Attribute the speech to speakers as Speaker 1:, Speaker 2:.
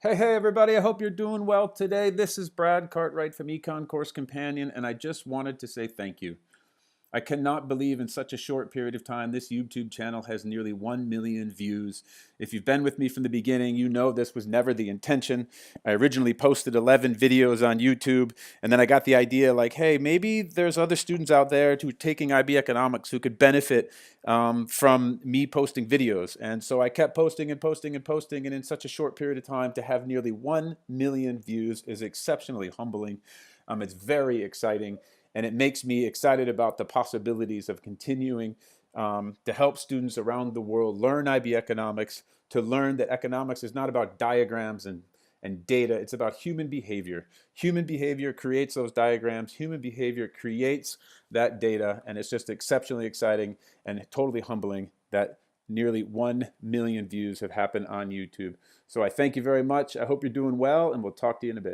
Speaker 1: Hey, everybody. I hope you're doing well today. This is Brad Cartwright from Econ Course Companion, and I just wanted to say thank you. I cannot believe in such a short period of time this YouTube channel has nearly 1 million views. If you've been with me from the beginning, you know this was never the intention. I originally posted 11 videos on YouTube, and then I got the idea like, hey, maybe there's other students out there who are taking IB economics who could benefit from me posting videos. And so I kept posting and posting and posting, and in such a short period of time to have nearly 1 million views is exceptionally humbling. It's very exciting, and it makes me excited about the possibilities of continuing to help students around the world learn IB economics, to learn that economics is not about diagrams and data. It's about human behavior. Human behavior creates those diagrams. Human behavior creates that data, and it's just exceptionally exciting and totally humbling that nearly 1 million views have happened on YouTube. So I thank you very much. I hope you're doing well, and we'll talk to you in a bit.